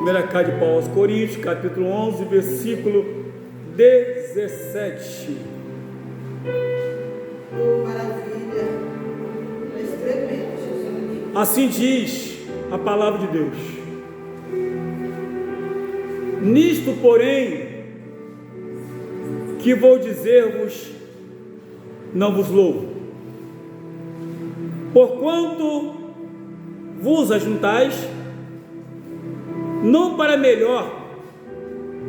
Primeira carta de Paulo aos Coríntios, capítulo 11, versículo 17. Oh, maravilha! É tremendo. Assim diz a palavra de Deus: nisto, porém, que vou dizer-vos, não vos louvo, porquanto vos ajuntais, não para melhor,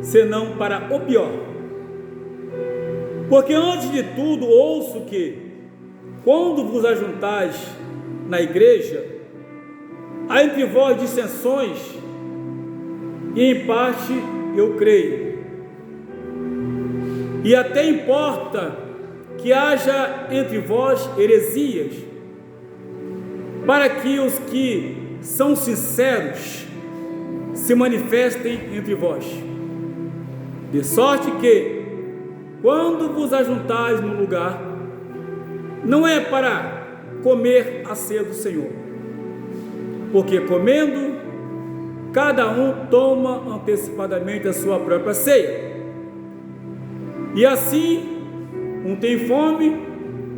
senão para o pior. Porque antes de tudo ouço que, quando vos ajuntais na igreja, há entre vós dissensões, e em parte eu creio. E até importa que haja entre vós heresias, para que os que são sinceros se manifestem entre vós, de sorte que, quando vos ajuntais no lugar, não é para comer a ceia do Senhor, porque comendo, cada um toma antecipadamente a sua própria ceia, e assim um tem fome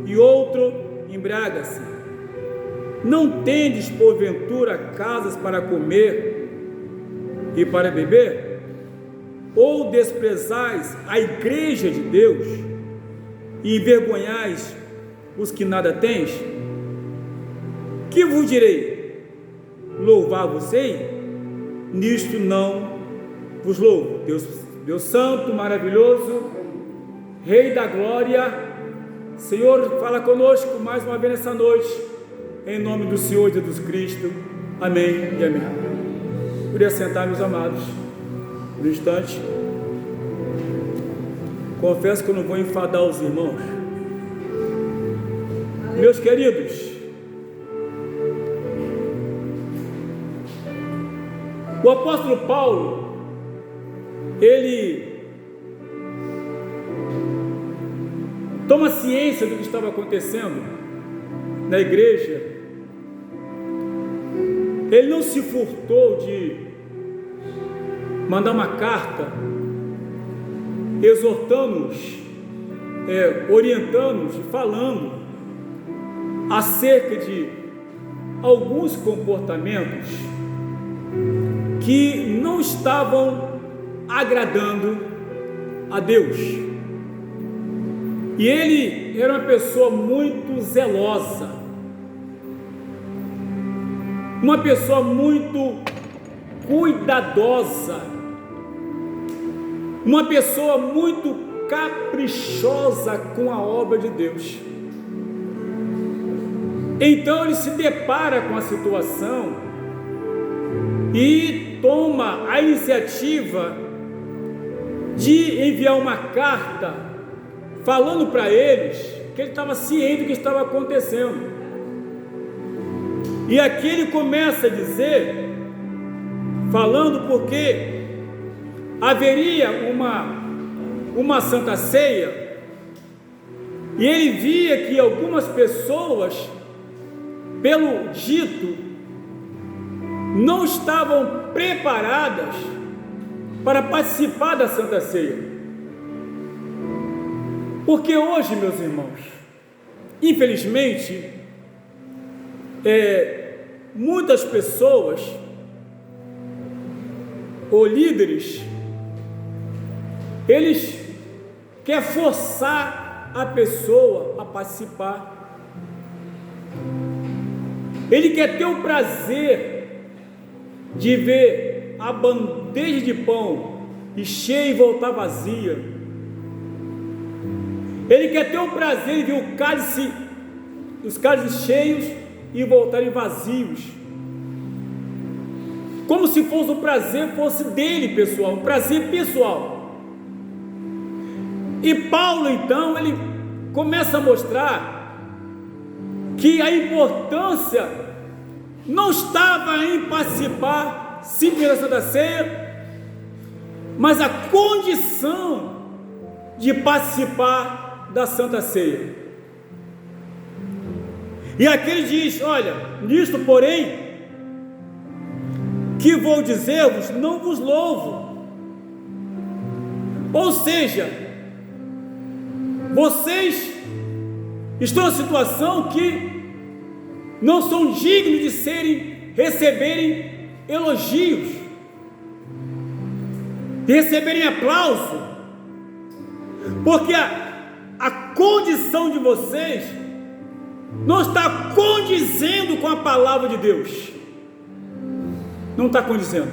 e outro embriaga-se. Não tendes porventura casas para comer e para beber? Ou desprezais a igreja de Deus e envergonhais os que nada tens? Que vos direi? Louvar-vos-ei? Nisto não vos louvo. Deus santo, maravilhoso, Rei da glória, Senhor, fala conosco mais uma vez nessa noite, em nome do Senhor Jesus Cristo. Amém e amém. Poderia sentar, meus amados, por um instante. Confesso que eu não vou enfadar os irmãos. Meus queridos, o apóstolo Paulo, ele toma ciência do que estava acontecendo na igreja. Ele não se furtou de mandar uma carta exortando-os, orientando-os, falando acerca de alguns comportamentos que não estavam agradando a Deus. E ele era uma pessoa muito zelosa, uma pessoa muito cuidadosa, uma pessoa muito caprichosa com a obra de Deus. Então ele se depara com a situação e toma a iniciativa de enviar uma carta falando para eles que ele estava ciente do que estava acontecendo. E aqui ele começa a dizer, falando porque haveria uma santa ceia, e ele via que algumas pessoas, pelo dito, não estavam preparadas para participar da santa ceia. Porque hoje, meus irmãos, infelizmente, muitas pessoas ou líderes, eles querem forçar a pessoa a participar. Ele quer ter o prazer de ver a bandeja de pão ir cheia e voltar vazia. Ele quer ter o prazer de ver os cálices cheios e voltarem vazios, como se fosse o prazer fosse dele pessoal, um prazer pessoal. E Paulo então ele começa a mostrar que a importância não estava em participar simplesmente da Santa Ceia, mas a condição de participar da Santa Ceia. E aqui ele diz: olha, nisto porém que vou dizer-vos, não vos louvo. Ou seja, vocês estão em uma situação que não são dignos de receberem elogios, de receberem aplauso, porque a condição de vocês não está condizendo com a palavra de Deus. Não está condizendo.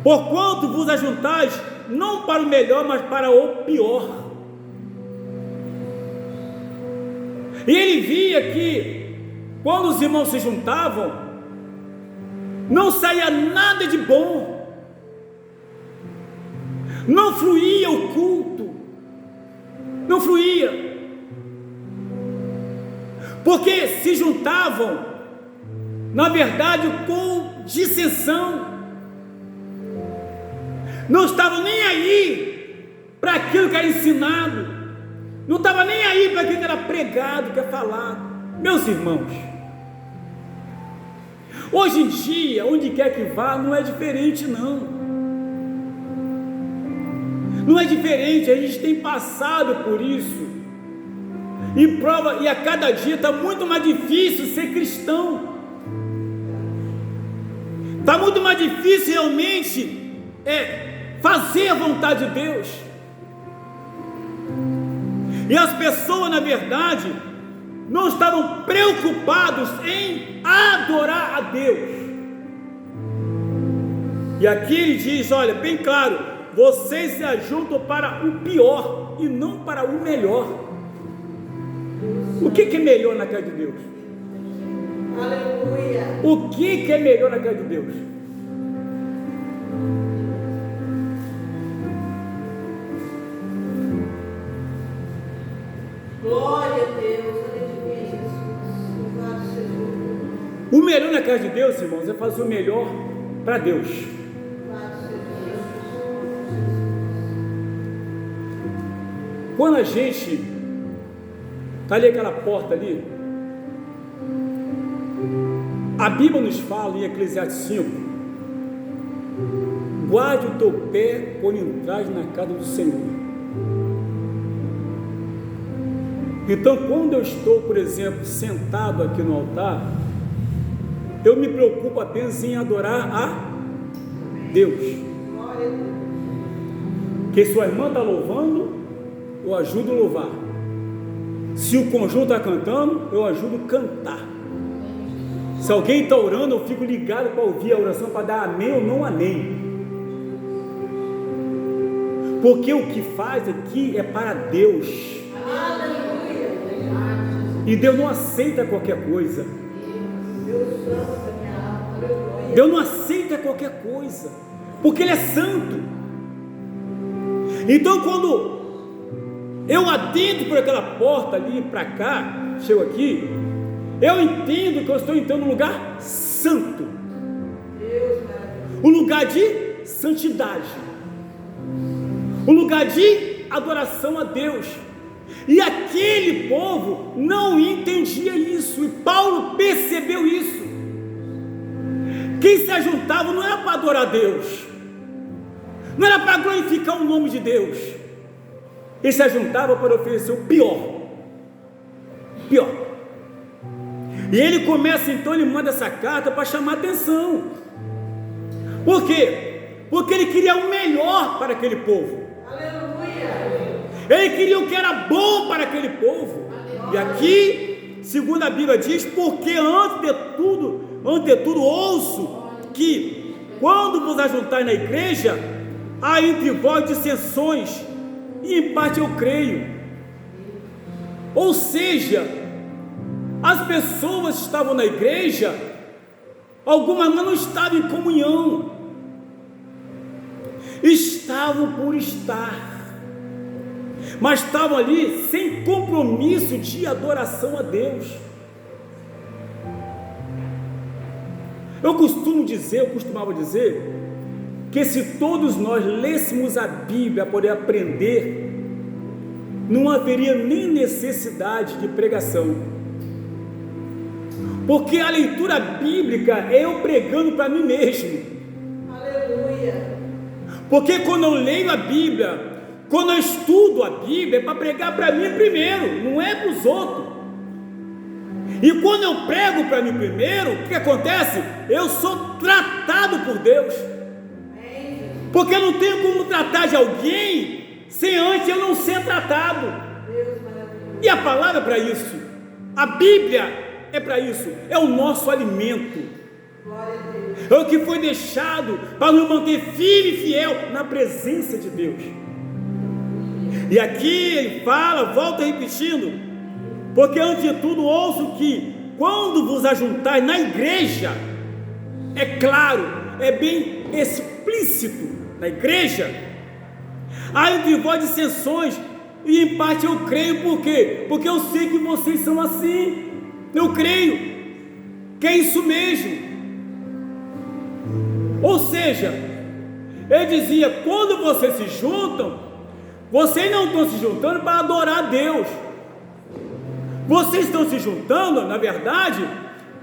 Porquanto vos ajuntais não para o melhor, mas para o pior. E ele via que quando os irmãos se juntavam, não saía nada de bom, não fluía o culto, não fluía, porque se juntavam, na verdade, com dissensão, não estavam nem aí para aquilo que era ensinado, não estava nem aí para aquilo que era pregado, que era falado. Meus irmãos, hoje em dia, onde quer que vá, não é diferente não. Não é diferente, a gente tem passado por isso, e a cada dia está muito mais difícil ser cristão, está muito mais difícil realmente fazer a vontade de Deus, e as pessoas na verdade não estavam preocupados em adorar a Deus. E aqui ele diz, olha, bem claro, vocês se ajuntam para o pior e não para o melhor. O que é melhor na casa de Deus? Aleluia. O que é melhor na casa de Deus? Glória a Deus, aleluia, Jesus. Louvado seja o nome. O melhor na casa de Deus, irmãos, é fazer o melhor para Deus. Louvado seja Jesus. Quando a gente está ali aquela porta ali, a Bíblia nos fala em Eclesiastes 5: guarde o teu pé quando entrares na casa do Senhor. Então, quando eu estou, por exemplo, sentado aqui no altar, eu me preocupo apenas em adorar a Deus. Glória a Deus. Que sua irmã está louvando, eu ajudo a louvar. Se o conjunto está cantando, eu ajudo a cantar. Se alguém está orando, eu fico ligado para ouvir a oração, para dar amém ou não amém. Porque o que faz aqui é para Deus. Aleluia. E Deus não aceita qualquer coisa. Deus santo da minha alma, aleluia. Deus não aceita qualquer coisa, porque Ele é santo. Então, quando eu adentro por aquela porta ali para cá, chego aqui, eu entendo que eu estou entrando num lugar santo, um lugar de santidade, um lugar de adoração a Deus. E aquele povo não entendia isso, e Paulo percebeu isso. Quem se ajuntava não era para adorar a Deus, não era para glorificar o nome de Deus, ele se ajuntava para oferecer o pior. E ele começa então, ele manda essa carta para chamar atenção. Por quê? Porque ele queria o melhor para aquele povo. Ele queria o que era bom para aquele povo. E aqui, segundo a Bíblia diz, porque antetudo ouço que quando vos ajuntais na igreja, há entre vós dissensões, e em parte eu creio. Ou seja, as pessoas que estavam na igreja, algumas não estavam em comunhão, estavam por estar, mas estavam ali sem compromisso de adoração a Deus. Eu costumava dizer que se todos nós lêssemos a Bíblia para poder aprender, não haveria nem necessidade de pregação, Porque a leitura bíblica é eu pregando para mim mesmo. Aleluia. Porque quando eu leio a Bíblia, quando eu estudo a Bíblia, é para pregar para mim primeiro, não é para os outros. E quando eu prego para mim primeiro, o que acontece? Eu sou tratado por Deus. Porque eu não tenho como tratar de alguém sem antes eu não ser tratado. E a palavra é para isso. A Bíblia é para isso. É o nosso alimento. É o que foi deixado para nos manter firme e fiel na presença de Deus. E aqui ele fala, volta repetindo, porque antes de tudo ouço que quando vos ajuntais na igreja, é claro, é bem explícito, na igreja, há entre vós dissensões, e em parte eu creio, por quê? Porque eu sei que vocês são assim, eu creio que é isso mesmo. Ou seja, ele dizia, quando vocês se juntam, vocês não estão se juntando para adorar a Deus, vocês estão se juntando, na verdade,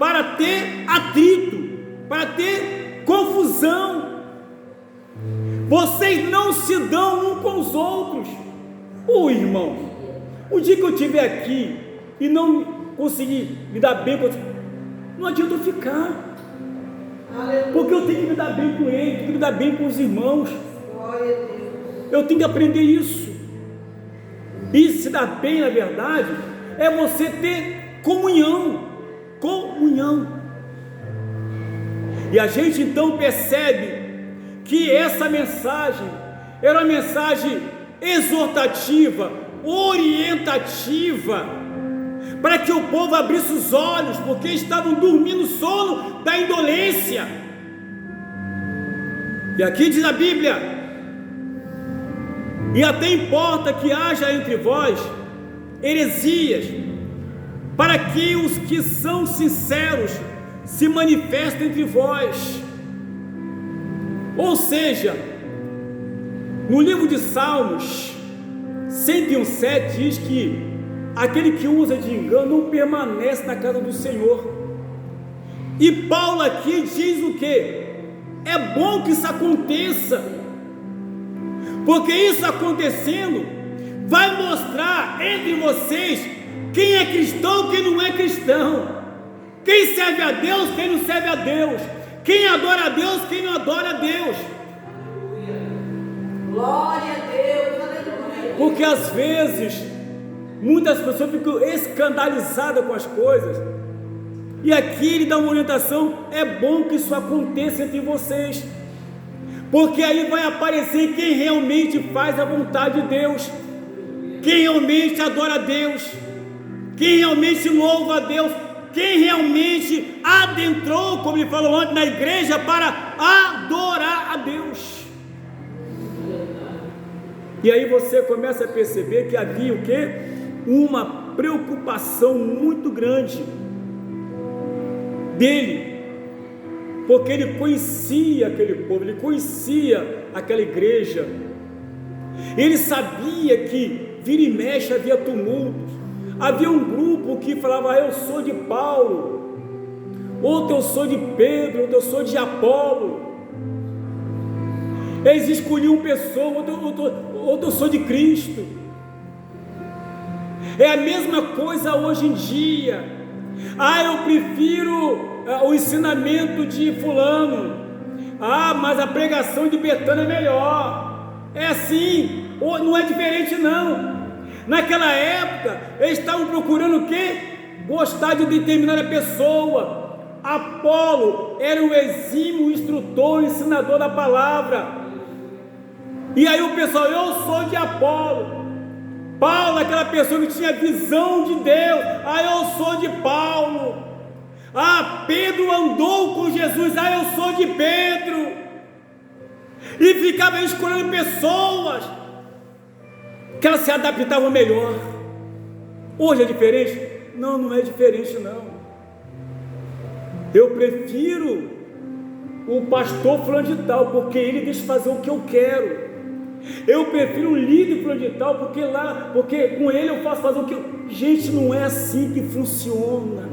para ter atrito, para ter confusão. Vocês não se dão um com os outros. Irmão, o dia que eu estiver aqui e não conseguir me dar bem com você, não adianta eu ficar. Porque eu tenho que me dar bem com ele, tenho que me dar bem com os irmãos. Eu tenho que aprender isso. E se dar bem, na verdade, é você ter comunhão. E a gente então percebe que essa mensagem era uma mensagem exortativa, orientativa, para que o povo abrisse os olhos, porque estavam dormindo o sono da indolência. E aqui diz a Bíblia, e até importa que haja entre vós heresias, para que os que são sinceros se manifestem entre vós. Ou seja, no livro de Salmos 101:7 diz que aquele que usa de engano não permanece na casa do Senhor. E Paulo aqui diz o que? É bom que isso aconteça, porque isso acontecendo vai mostrar entre vocês quem é cristão e quem não é cristão, quem serve a Deus, quem não serve a Deus, quem adora a Deus, quem não adora a Deus. Glória a Deus, aleluia. Porque às vezes muitas pessoas ficam escandalizadas com as coisas, e aqui ele dá uma orientação: é bom que isso aconteça entre vocês, porque aí vai aparecer quem realmente faz a vontade de Deus, quem realmente adora a Deus, quem realmente louva a Deus, quem realmente adentrou, como ele falou antes, na igreja para adorar a Deus. E aí você começa a perceber que havia o quê? Uma preocupação muito grande dele, porque ele conhecia aquele povo, ele conhecia aquela igreja, ele sabia que vira e mexe havia tumultos, havia um grupo que falava: eu sou de Paulo, outro eu sou de Pedro, outro eu sou de Apolo. Eles escolhiam pessoa, outro eu sou de Cristo. É a mesma coisa hoje em dia. Eu prefiro o ensinamento de fulano. Mas a pregação de Betânia é melhor. É assim, não é diferente não. Naquela época, eles estavam procurando o quê? Gostar de determinada pessoa. Apolo era o exímio instrutor, ensinador da palavra. E aí o pessoal: eu sou de Apolo. Paulo, aquela pessoa que tinha visão de Deus: eu sou de Paulo. Pedro andou com Jesus: eu sou de Pedro. E ficava escolhendo pessoas que elas se adaptavam melhor. Hoje é diferente? Não, não é diferente não. Eu prefiro o pastor fulano de tal, porque ele deixa fazer o que eu quero. Eu prefiro o líder fulano de tal, porque com ele eu posso fazer o que eu... Gente, não é assim que funciona.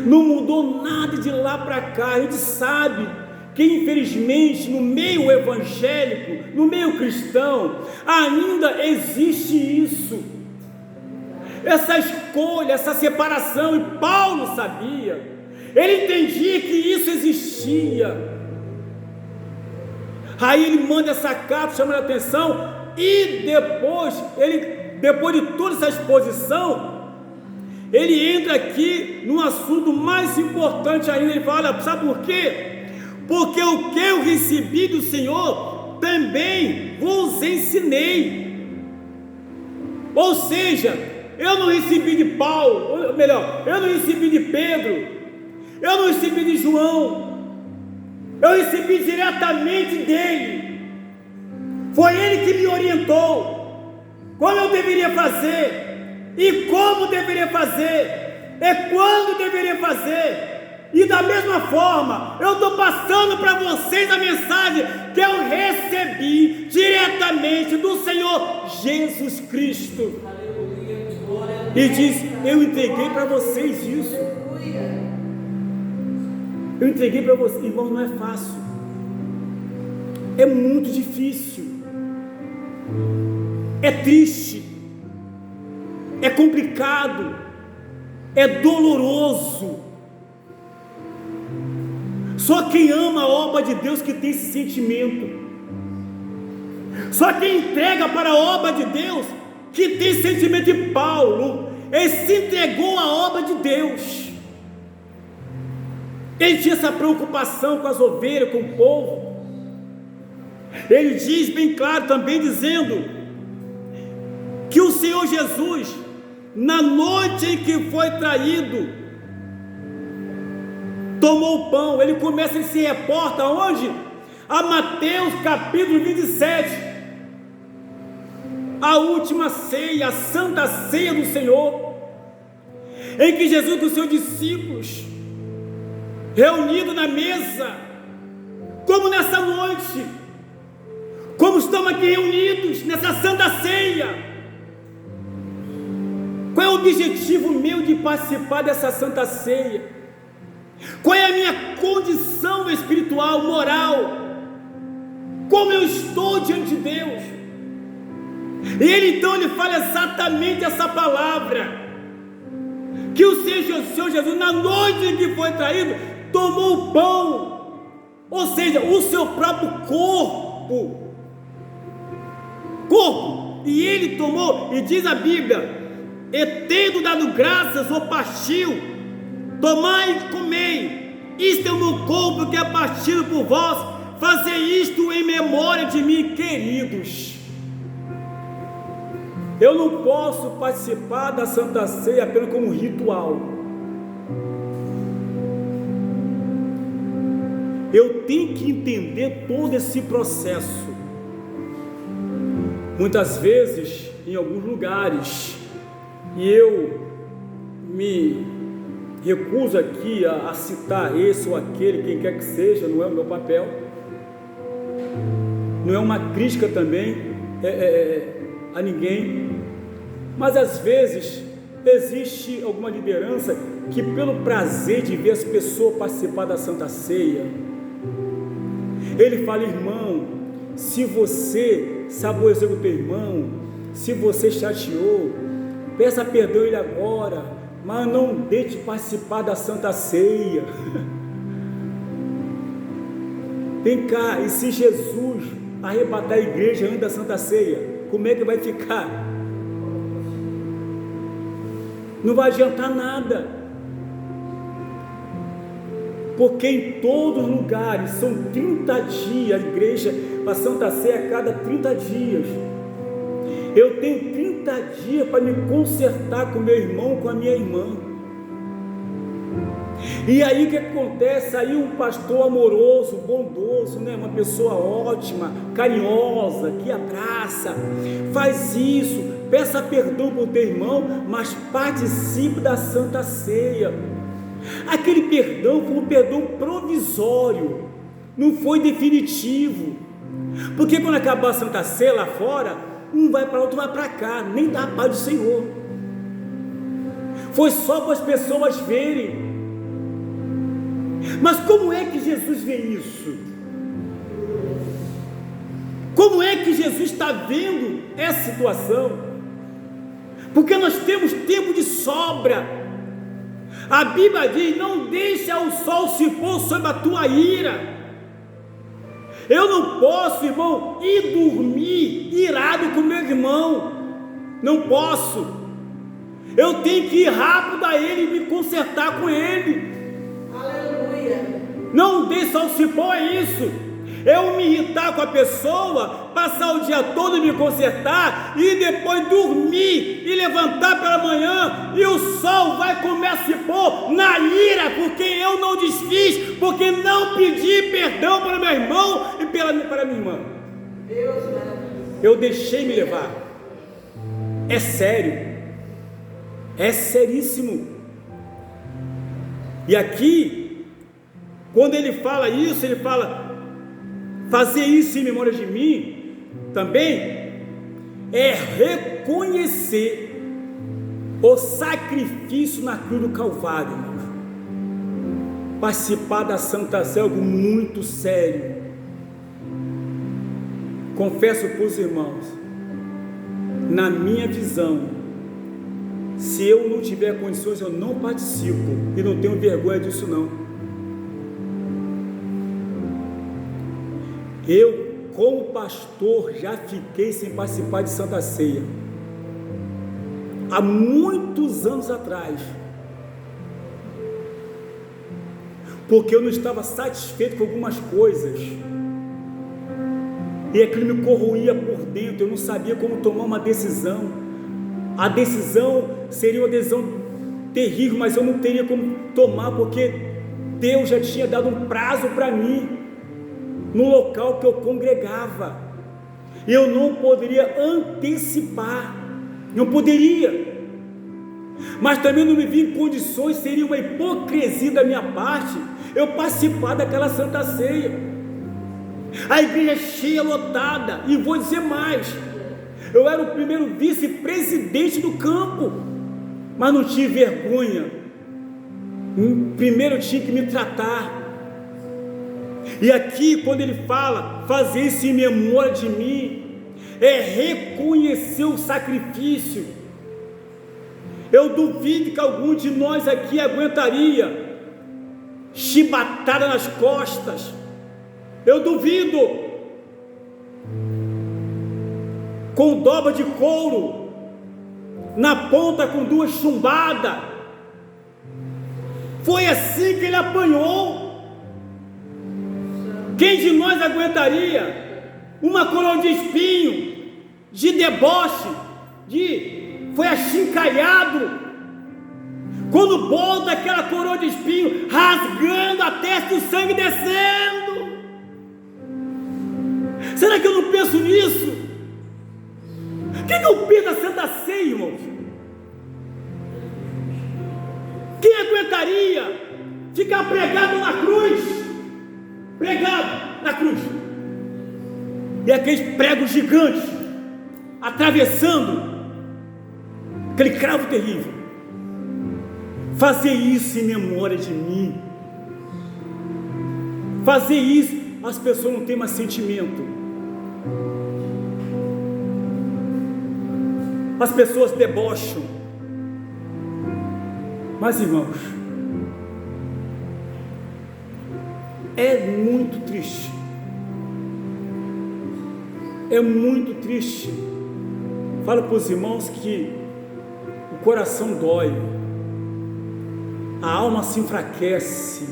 Não mudou nada de lá para cá. A gente sabe que infelizmente no meio evangélico, no meio cristão, ainda existe isso, essa escolha, essa separação, e Paulo sabia, ele entendia que isso existia. Aí ele manda essa carta chamando a atenção, e depois de toda essa exposição, ele entra aqui num assunto mais importante ainda. Ele fala: olha, sabe por quê? Porque o que eu recebi do Senhor também vos ensinei. Ou seja, eu não recebi de Paulo, ou melhor, eu não recebi de Pedro, eu não recebi de João, eu recebi diretamente dele. Foi ele que me orientou como eu deveria fazer, e como deveria fazer, e quando deveria fazer. E da mesma forma, eu estou passando para vocês a mensagem que eu recebi diretamente do Senhor Jesus Cristo. E diz: eu entreguei para vocês isso. Eu entreguei para vocês. Irmão, não é fácil, é muito difícil, é triste, é complicado, é doloroso. Só quem ama a obra de Deus que tem esse sentimento. Só quem entrega para a obra de Deus que tem esse sentimento. De Paulo, ele se entregou à obra de Deus. Ele tinha essa preocupação com as ovelhas, com o povo. Ele diz bem claro também, dizendo que o Senhor Jesus, na noite em que foi traído, tomou o pão. Ele começa, ele se reporta aonde? A Mateus capítulo 27, a última ceia, a santa ceia do Senhor, em que Jesus com os seus discípulos, reunidos na mesa, como nessa noite, como estamos aqui reunidos nessa santa ceia. Qual é o objetivo meu de participar dessa santa ceia? Qual é a minha condição espiritual, moral? Como eu estou diante de Deus? E ele então ele fala exatamente essa palavra, que o Senhor Jesus, na noite em que foi traído, tomou o pão, ou seja, o seu próprio corpo, e ele tomou, e diz a Bíblia: e tendo dado graças, o partiu. Tomai e comei, isto é o meu corpo que é partido por vós, fazei isto em memória de mim. Queridos, eu não posso participar da Santa Ceia apenas como ritual. Eu tenho que entender todo esse processo. Muitas vezes, em alguns lugares, e eu me recuso aqui a citar esse ou aquele, quem quer que seja, não é o meu papel, não é uma crítica também a ninguém, mas às vezes existe alguma liderança que, pelo prazer de ver as pessoas participar da Santa Ceia, ele fala: irmão, se você saboreou o teu irmão, se você chateou, peça perdão a ele agora, mas não deixe participar da Santa Ceia. Vem cá, e se Jesus arrebatar a igreja antes da Santa Ceia, como é que vai ficar? Não vai adiantar nada, porque em todos os lugares são 30 dias, a igreja, a Santa Ceia a cada 30 dias. Eu tenho 30 dias para me consertar com meu irmão, com a minha irmã. E aí o que acontece? Aí um pastor amoroso, bondoso, né? Uma pessoa ótima, carinhosa, que abraça, faz isso, peça perdão para o teu irmão, mas participe da Santa Ceia. Aquele perdão foi um perdão provisório, não foi definitivo, porque quando acabar a Santa Ceia lá fora, um vai para outro, vai para cá, nem dá a paz do Senhor. Foi só para as pessoas verem Mas como é que Jesus vê isso? Como é que Jesus está vendo essa situação? Porque nós temos tempo de sobra. A Bíblia diz: não deixa o sol se pôr sobre a tua ira. Eu não posso, irmão, ir dormir irado com meu irmão. Não posso. Eu tenho que ir rápido a ele e me consertar com ele. Aleluia. Não deixa o sol se pôr, é isso. Eu me irritar com a pessoa, passar o dia todo e me consertar, e depois dormir e levantar pela manhã, e o sol vai começar a se pôr na ira, porque eu não desfiz, porque não pedi perdão para meu irmão e para minha irmã. Deus maravilhoso. Eu deixei me levar. É sério. É seríssimo. E aqui, quando ele fala isso, ele fala: fazer isso em memória de mim, também é reconhecer o sacrifício na cruz do Calvário, irmão. Participar da Santa Ceia é algo muito sério. Confesso para os irmãos, na minha visão, se eu não tiver condições, eu não participo, e não tenho vergonha disso não. Eu, como pastor, já fiquei sem participar de Santa Ceia, há muitos anos atrás, porque eu não estava satisfeito com algumas coisas, e aquilo me corroía por dentro. Eu não sabia como tomar uma decisão. A decisão seria uma decisão terrível, mas eu não teria como tomar, porque Deus já tinha dado um prazo para mim, no local que eu congregava, e eu não poderia antecipar, não poderia, mas também não me vi em condições, seria uma hipocrisia da minha parte, eu participar daquela Santa Ceia, a igreja cheia, lotada, e vou dizer mais, eu era o primeiro vice-presidente do campo, mas não tive vergonha. Primeiro eu tinha que me tratar. E aqui, quando ele fala fazer isso em memória de mim, é reconhecer o sacrifício. Eu duvido que algum de nós aqui aguentaria chibatada nas costas. Eu duvido. Com dobra de couro, na ponta com 2 chumbadas. Foi assim que ele apanhou. Quem de nós aguentaria uma coroa de espinho, de deboche, foi achincalhado, quando bota aquela coroa de espinho, rasgando a testa e o sangue descendo? Será que eu não penso nisso? O que eu penso da Santa Ceia, irmãos? Quem aguentaria ficar pregado na cruz? Pregado na cruz, e aqueles pregos gigantes atravessando aquele cravo terrível. Fazer isso em memória de mim, fazer isso, as pessoas não têm mais sentimento, as pessoas debocham, mas irmãos, é muito triste, é muito triste. Falo para os irmãos que o coração dói, a alma se enfraquece,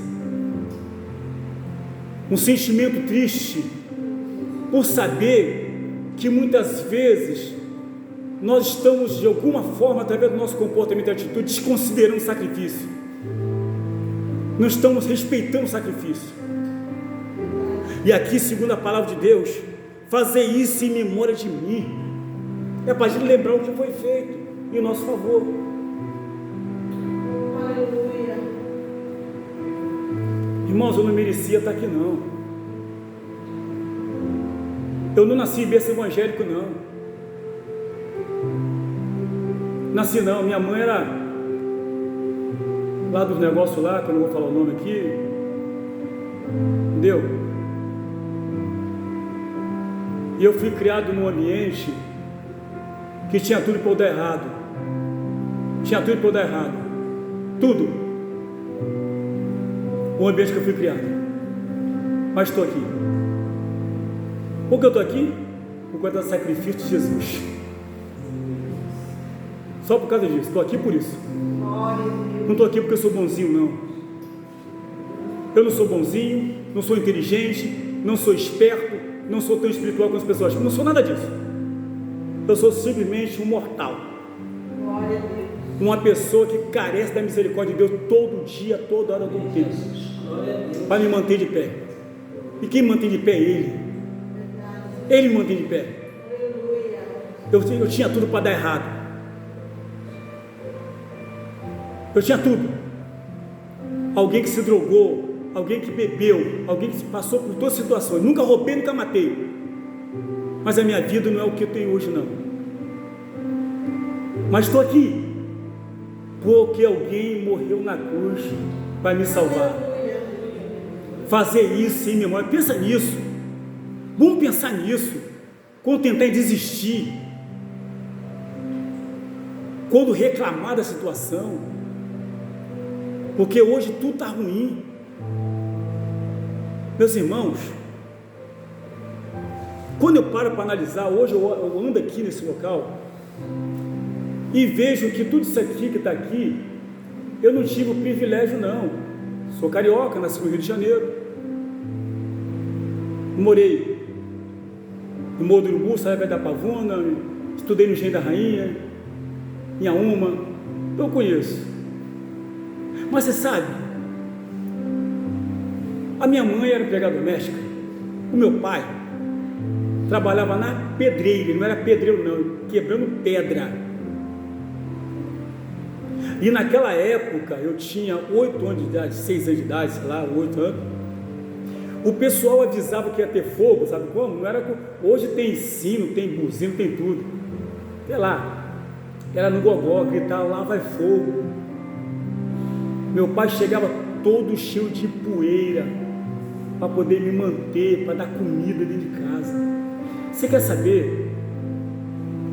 um sentimento triste, por saber que muitas vezes nós estamos de alguma forma, através do nosso comportamento e atitude, desconsiderando o sacrifício, não estamos respeitando o sacrifício. E aqui, segundo a palavra de Deus, fazer isso em memória de mim, é para a gente lembrar o que foi feito em nosso favor. Aleluia. Irmãos, eu não merecia estar aqui não, eu não nasci em berço evangélico não, nasci não, minha mãe era lá dos negócios lá, que eu não vou falar o nome aqui, Entendeu? E eu fui criado num ambiente que tinha tudo para eu dar errado. Tinha tudo para eu dar errado. Tudo. O ambiente que eu fui criado. Mas estou aqui. Por que eu estou aqui? Por causa do sacrifício de Jesus. Só por causa disso. Estou aqui por isso. Não estou aqui porque eu sou bonzinho, não. Eu não sou bonzinho, não sou inteligente, não sou esperto, não sou tão espiritual como as pessoas. Não sou nada disso. Eu sou simplesmente um mortal. Uma pessoa que carece da misericórdia de Deus todo dia, toda hora do tempo, para me manter de pé. E quem me mantém de pé é Ele. Ele me mantém de pé. Eu tinha tudo para dar errado. Eu tinha tudo. Alguém que se drogou, alguém que bebeu, alguém que passou por todas as situações. Nunca roubei, nunca matei. Mas a minha vida não é o que eu tenho hoje, não. Mas estou aqui porque alguém morreu na cruz para me salvar. Fazer isso em memória. Pensa nisso. Vamos pensar nisso. Quando tentar desistir, quando reclamar da situação, porque hoje tudo está ruim. Meus irmãos, quando eu paro para analisar, hoje eu ando aqui nesse local e vejo que tudo isso aqui que está aqui, eu não tive o privilégio, não. Sou carioca, nasci no Rio de Janeiro, morei no Morro do Urubu, saí perto da Pavuna, estudei no Engenho da Rainha, em Auma, eu conheço. Mas você sabe, a minha mãe era empregada doméstica, o meu pai trabalhava na pedreira, ele não era pedreiro não, quebrando pedra. E naquela época, eu tinha 8 anos de idade, 6 anos de idade, sei lá, 8 anos. O pessoal avisava que ia ter fogo, sabe como? Não era, hoje tem sino, tem buzino, tem tudo. Sei lá, era no gogó, gritava, lá vai fogo. Meu pai chegava todo cheio de poeira, para poder me manter, para dar comida dentro de casa. Você quer saber?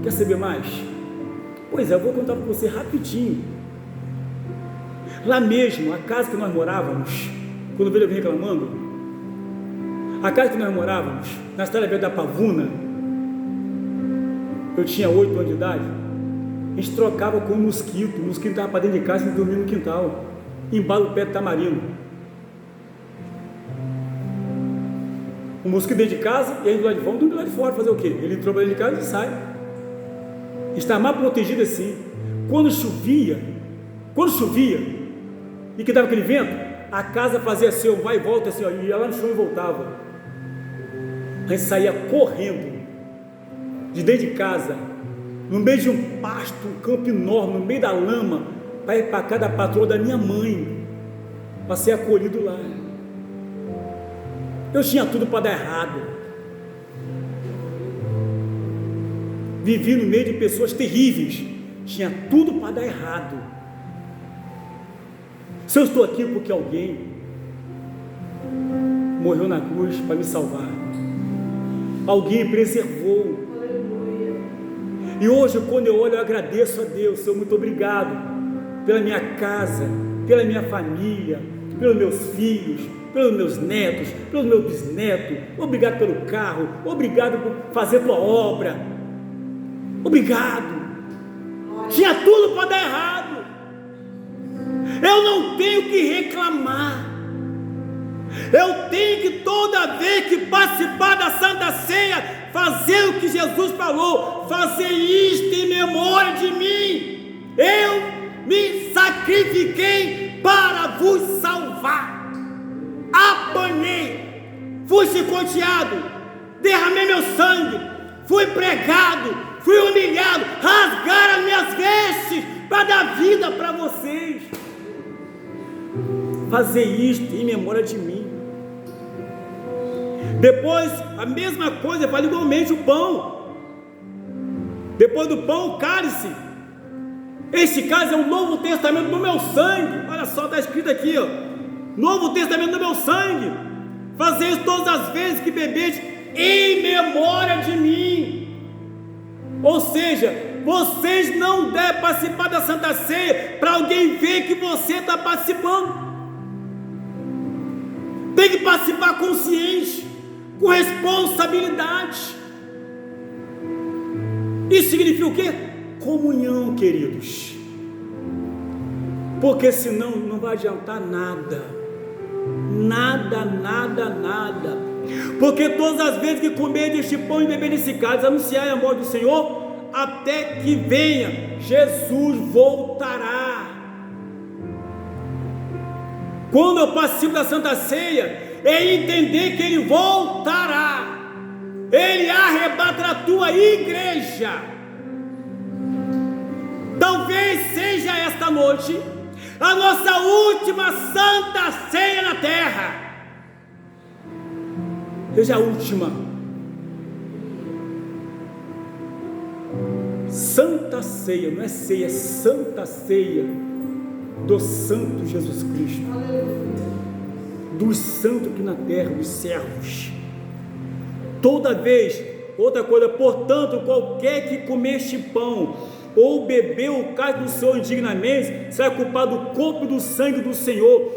Quer saber mais? Pois é, eu vou contar para você rapidinho. Lá mesmo, a casa que nós morávamos, quando veio reclamando, a casa que nós morávamos, na estrada velha da Pavuna, eu tinha 8 anos de idade, a gente trocava com o mosquito estava para dentro de casa e dormia no quintal, embaixo do pé de tamarindo. O mosquito dentro de casa, e a gente do lado de fora, do lado de fora, fazer o quê? Ele entrou para dentro de casa e sai. Está mais protegido assim. Quando chovia, e que dava aquele vento, a casa fazia assim, vai e volta assim, ó, ia lá no chão e voltava. A gente saía correndo de dentro de casa, no meio de um pasto, um campo enorme, no meio da lama, para ir para casa da patroa da minha mãe, para ser acolhido lá. Eu tinha tudo para dar errado. Vivi no meio de pessoas terríveis, tinha tudo para dar errado. Se eu estou aqui porque alguém morreu na cruz para me salvar, alguém preservou. E hoje, quando eu olho, eu agradeço a Deus. Senhor, muito obrigado pela minha casa, pela minha família, pelos meus filhos, pelos meus netos, pelos meus bisnetos. Obrigado pelo carro, obrigado por fazer tua obra. Obrigado. Tinha tudo para dar errado. Eu não tenho que reclamar. Eu tenho que, toda vez que participar da Santa Ceia, fazer o que Jesus falou: fazer isto em memória de mim. Eu me sacrifiquei para vos salvar. Apanhei, fui chicoteado, derramei meu sangue, fui pregado, fui humilhado, rasgaram as minhas vestes para dar vida para vocês. Fazer isto em memória de mim. Depois, a mesma coisa, vale igualmente o pão. Depois do pão, o cálice. Este cálice é o Novo Testamento do meu sangue. Olha só, está escrito aqui, ó. Novo Testamento do meu sangue. Fazei isso todas as vezes que bebedes, em memória de mim. Ou seja, vocês não devem participar da Santa Ceia para alguém ver que você está participando. Tem que participar consciente, com responsabilidade. Isso significa o quê? Comunhão, queridos. Porque senão não vai adiantar nada. Nada, nada, nada. Porque todas as vezes que comer deste pão e beber desse cálice, anunciar a morte do Senhor, até que venha, Jesus voltará. Quando eu participo da Santa Ceia, é entender que Ele voltará. Ele arrebatará a tua igreja. Talvez seja esta noite a nossa última Santa Ceia na terra. Seja a última. Santa Ceia, não é ceia, é Santa Ceia do Santo Jesus Cristo, dos santos aqui na terra, dos servos. Toda vez, outra coisa, portanto, qualquer que comer este pão ou beber o cálice do Senhor indignamente, será culpado do corpo e do sangue do Senhor.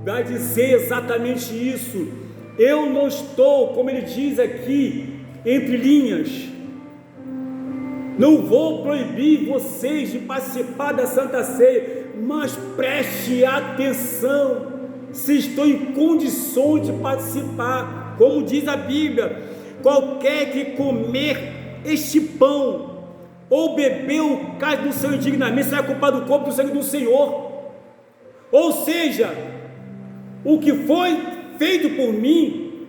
Vai dizer exatamente isso. Eu não estou, como ele diz aqui, entre linhas, não vou proibir vocês de participar da Santa Ceia, mas preste atenção, se estou em condições de participar, como diz a Bíblia, qualquer que comer este pão, ou beber o cálice do Senhor indignamente, será culpado do corpo e do sangue do Senhor. Ou seja, o que foi feito por mim,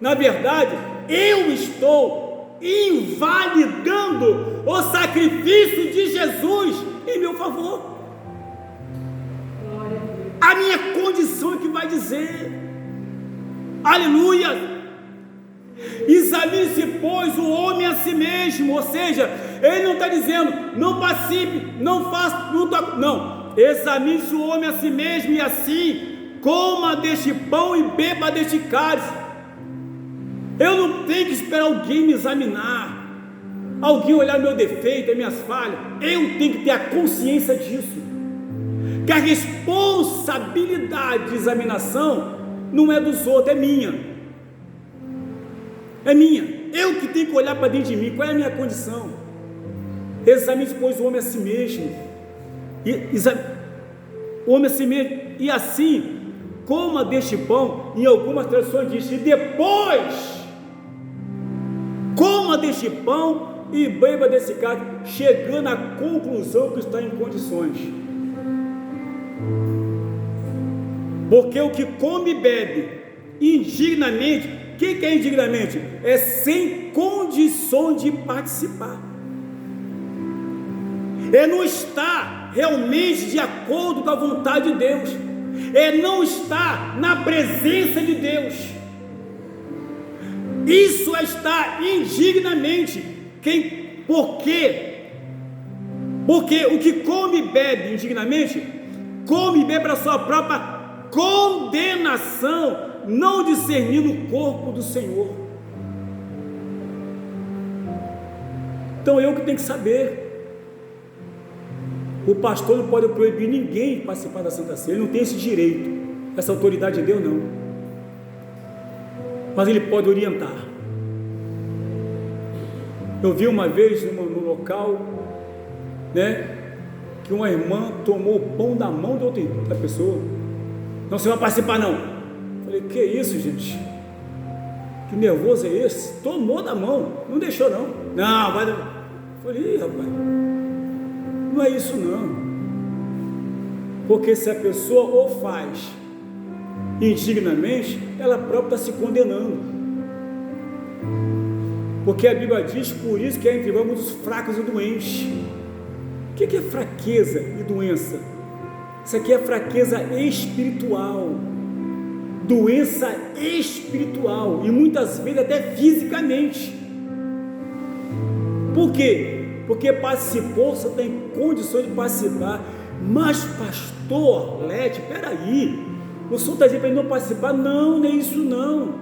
na verdade, eu estou invalidando o sacrifício de Jesus em meu favor. A minha condição é que vai dizer, aleluia. Examine-se, pois, o homem a si mesmo. Ou seja, ele não está dizendo, não participe, não faça, não. Examine-se o homem a si mesmo, e assim, coma deste pão e beba deste cálice. Eu não tenho que esperar alguém me examinar, alguém olhar meu defeito, as minhas falhas. Eu tenho que ter a consciência disso, que a responsabilidade de examinação não é dos outros, é minha. É minha, eu que tenho que olhar para dentro de mim, qual é a minha condição? Examine, pois, o homem a si mesmo, o homem a si mesmo, e assim, coma deste pão. Em algumas traduções diz, e depois, coma deste pão e beba desse cálice, chegando à conclusão que está em condições. Porque o que come e bebe indignamente, o que é indignamente? É sem condições de participar, é não estar realmente de acordo com a vontade de Deus, é não estar na presença de Deus. Isso é estar indignamente. Porque o que come e bebe indignamente, come e bebe para a sua própria condenação, não discernindo o corpo do Senhor. Então eu que tenho que saber. O pastor não pode proibir ninguém de participar da Santa Ceia, ele não tem esse direito, essa autoridade de Deus não, mas ele pode orientar. Eu vi uma vez no local, que uma irmã tomou o pão da mão de outra pessoa. Não, você vai participar não. Falei, que isso, gente? Que nervoso é esse? Tomou da mão, não deixou não. Não, vai. Falei, rapaz, não é isso não. Porque se a pessoa ou faz indignamente, ela própria está se condenando. Porque a Bíblia diz, por isso que é entre vós os fracos e doentes. O que é fraqueza e doença? Isso aqui é fraqueza espiritual, doença espiritual, e muitas vezes até fisicamente. Por quê? Porque participou, você tem condições de participar. Mas pastor Lete, peraí, O senhor está dizendo para ele não participar? Não, nem isso não.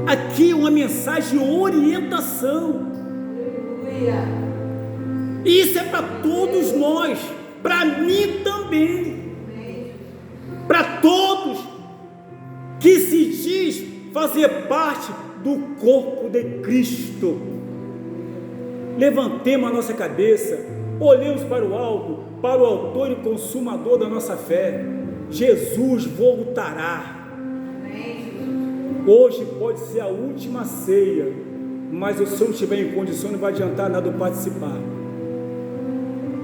Aqui é uma mensagem de orientação. Aleluia. Isso é para todos nós, para mim também, para todos que se diz fazer parte do corpo de Cristo. Levantemos a nossa cabeça, olhemos para o alto, para o autor e consumador da nossa fé. Jesus voltará. Hoje pode ser a última ceia, mas se eu não estiver em condição, não vai adiantar nada eu participar.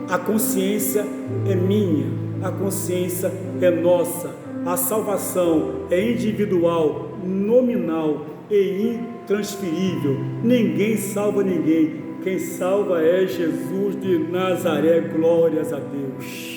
A consciência é minha, a consciência é nossa. A salvação é individual, nominal e intransferível. Ninguém salva ninguém. Quem salva é Jesus de Nazaré. Glórias a Deus.